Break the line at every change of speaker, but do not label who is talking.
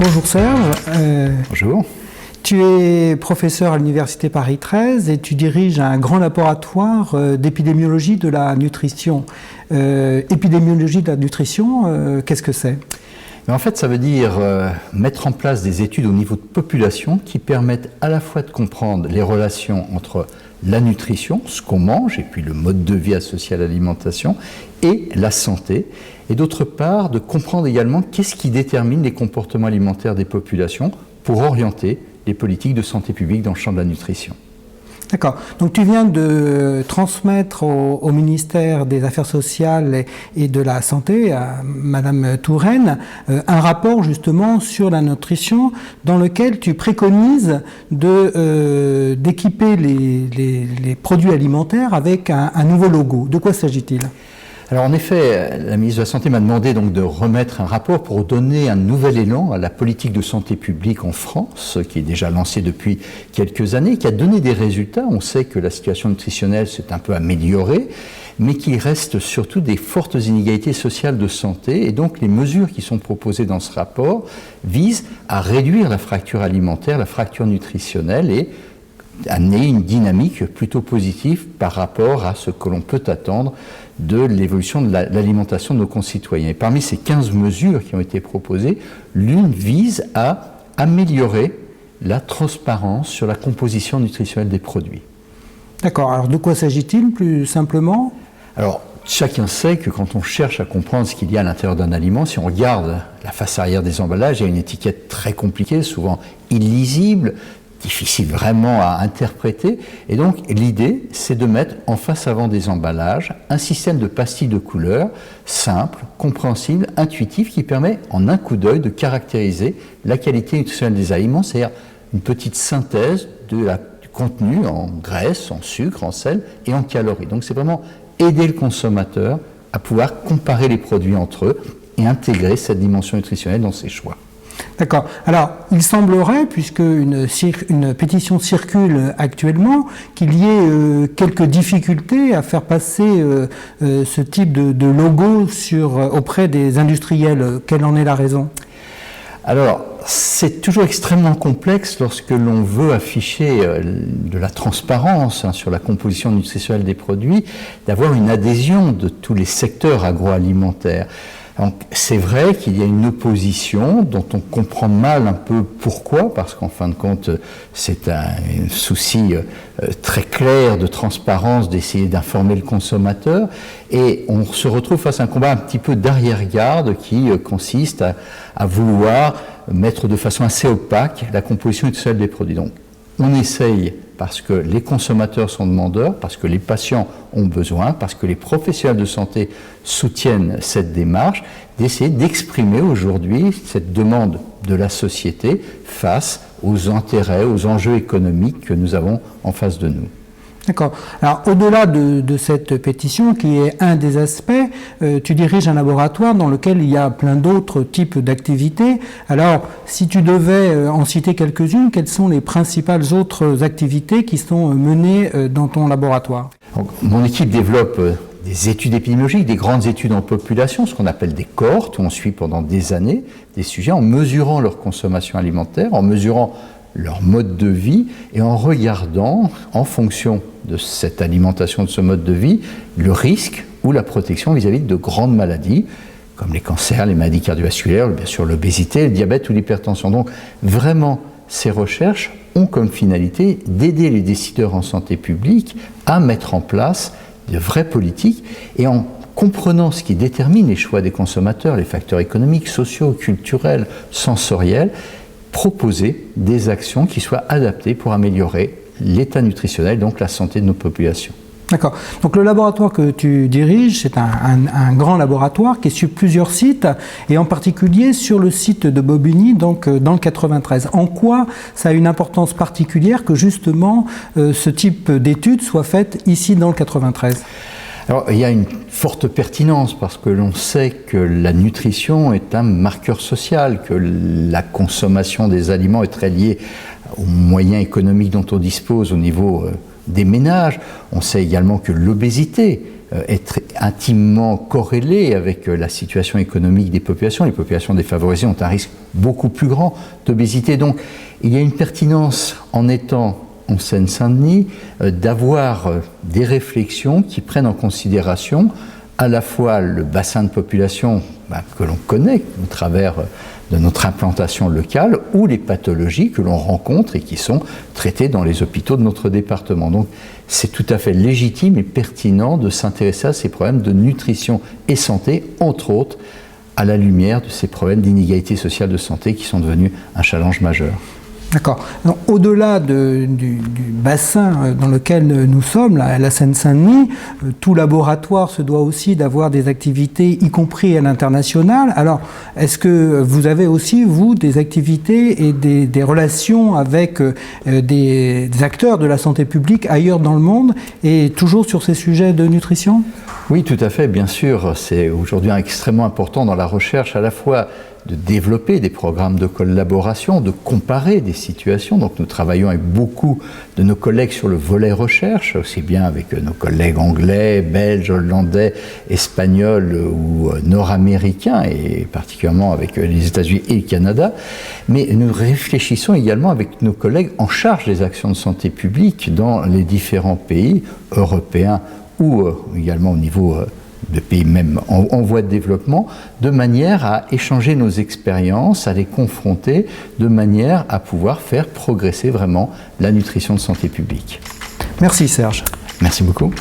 Bonjour Serge.
Bonjour.
Tu es professeur à l'Université Paris 13 et tu diriges un grand laboratoire d'épidémiologie de la nutrition. Épidémiologie de la nutrition, qu'est-ce que c'est ?
En fait, ça veut dire mettre en place des études au niveau de population qui permettent à la fois de comprendre les relations entre la nutrition, ce qu'on mange, et puis le mode de vie associé à l'alimentation, et la santé, et d'autre part de comprendre également qu'est-ce qui détermine les comportements alimentaires des populations pour orienter les politiques de santé publique dans le champ de la nutrition.
D'accord. Donc tu viens de transmettre au ministère des Affaires sociales et de la Santé, à Madame Touraine, un rapport justement sur la nutrition dans lequel tu préconises d'équiper les produits alimentaires avec un nouveau logo. De quoi s'agit-il ?
Alors en effet, la ministre de la Santé m'a demandé donc de remettre un rapport pour donner un nouvel élan à la politique de santé publique en France, qui est déjà lancée depuis quelques années, qui a donné des résultats. On sait que la situation nutritionnelle s'est un peu améliorée, mais qu'il reste surtout des fortes inégalités sociales de santé. Et donc les mesures qui sont proposées dans ce rapport visent à réduire la fracture alimentaire, la fracture nutritionnelle et amener une dynamique plutôt positive par rapport à ce que l'on peut attendre de l'évolution de l'alimentation de nos concitoyens. Et parmi ces 15 mesures qui ont été proposées, l'une vise à améliorer la transparence sur la composition nutritionnelle des produits.
D'accord. Alors de quoi s'agit-il plus simplement ?
Alors, chacun sait que quand on cherche à comprendre ce qu'il y a à l'intérieur d'un aliment, si on regarde la face arrière des emballages, il y a une étiquette très compliquée, souvent illisible, difficile vraiment à interpréter. Et donc, l'idée, c'est de mettre en face avant des emballages un système de pastilles de couleurs simple, compréhensible, intuitif, qui permet en un coup d'œil de caractériser la qualité nutritionnelle des aliments, c'est-à-dire une petite synthèse du contenu en graisse, en sucre, en sel et en calories. Donc, c'est vraiment aider le consommateur à pouvoir comparer les produits entre eux et intégrer cette dimension nutritionnelle dans ses choix.
D'accord. Alors, il semblerait, puisque une pétition circule actuellement, qu'il y ait quelques difficultés à faire passer ce type de logo auprès des industriels. Quelle en est la raison ?
Alors, c'est toujours extrêmement complexe lorsque l'on veut afficher de la transparence sur la composition nutritionnelle des produits, d'avoir une adhésion de tous les secteurs agroalimentaires. Donc, c'est vrai qu'il y a une opposition dont on comprend mal un peu pourquoi, parce qu'en fin de compte, c'est un souci très clair de transparence, d'essayer d'informer le consommateur, et on se retrouve face à un combat un petit peu d'arrière-garde qui consiste à vouloir mettre de façon assez opaque la composition nutritionnelle des produits. Donc, on essaye, parce que les consommateurs sont demandeurs, parce que les patients ont besoin, parce que les professionnels de santé soutiennent cette démarche, d'essayer d'exprimer aujourd'hui cette demande de la société face aux intérêts, aux enjeux économiques que nous avons en face de nous.
D'accord. Alors, au-delà de cette pétition, qui est un des aspects, tu diriges un laboratoire dans lequel il y a plein d'autres types d'activités. Alors, si tu devais en citer quelques-unes, quelles sont les principales autres activités qui sont menées dans ton laboratoire ?
Donc, mon équipe développe des études épidémiologiques, des grandes études en population, ce qu'on appelle des cohortes, où on suit pendant des années des sujets en mesurant leur consommation alimentaire, en mesurant leur mode de vie et en regardant, en fonction de cette alimentation, de ce mode de vie, le risque ou la protection vis-à-vis de grandes maladies, comme les cancers, les maladies cardiovasculaires, bien sûr l'obésité, le diabète ou l'hypertension. Donc vraiment, ces recherches ont comme finalité d'aider les décideurs en santé publique à mettre en place de vraies politiques et en comprenant ce qui détermine les choix des consommateurs, les facteurs économiques, sociaux, culturels, sensoriels, proposer des actions qui soient adaptées pour améliorer l'état nutritionnel, donc la santé de nos populations.
D'accord. Donc le laboratoire que tu diriges, c'est un grand laboratoire qui est sur plusieurs sites, et en particulier sur le site de Bobigny, donc dans le 93. En quoi ça a une importance particulière que justement ce type d'études soit faite ici dans le 93 ?
Alors, il y a une forte pertinence parce que l'on sait que la nutrition est un marqueur social, que la consommation des aliments est très liée aux moyens économiques dont on dispose au niveau des ménages. On sait également que l'obésité être intimement corrélée avec la situation économique des populations. Les populations défavorisées ont un risque beaucoup plus grand d'obésité. Donc, il y a une pertinence en étant en Seine-Saint-Denis d'avoir des réflexions qui prennent en considération à la fois le bassin de population que l'on connaît au travers de notre implantation locale ou les pathologies que l'on rencontre et qui sont traitées dans les hôpitaux de notre département. Donc c'est tout à fait légitime et pertinent de s'intéresser à ces problèmes de nutrition et santé, entre autres à la lumière de ces problèmes d'inégalité sociale de santé qui sont devenus un challenge majeur.
D'accord. Au-delà du bassin dans lequel nous sommes, la Seine-Saint-Denis, tout laboratoire se doit aussi d'avoir des activités, y compris à l'international. Alors, est-ce que vous avez aussi, vous, des activités et des relations avec des acteurs de la santé publique ailleurs dans le monde et toujours sur ces sujets de nutrition ?
Oui, tout à fait, bien sûr. C'est aujourd'hui extrêmement important dans la recherche à la fois de développer des programmes de collaboration, de comparer des situations. Donc nous travaillons avec beaucoup de nos collègues sur le volet recherche, aussi bien avec nos collègues anglais, belges, hollandais, espagnols ou nord-américains, et particulièrement avec les États-Unis et le Canada. Mais nous réfléchissons également avec nos collègues en charge des actions de santé publique dans les différents pays européens ou également au niveau de pays même en voie de développement, de manière à échanger nos expériences, à les confronter, de manière à pouvoir faire progresser vraiment la nutrition de santé publique.
Merci Serge.
Merci beaucoup.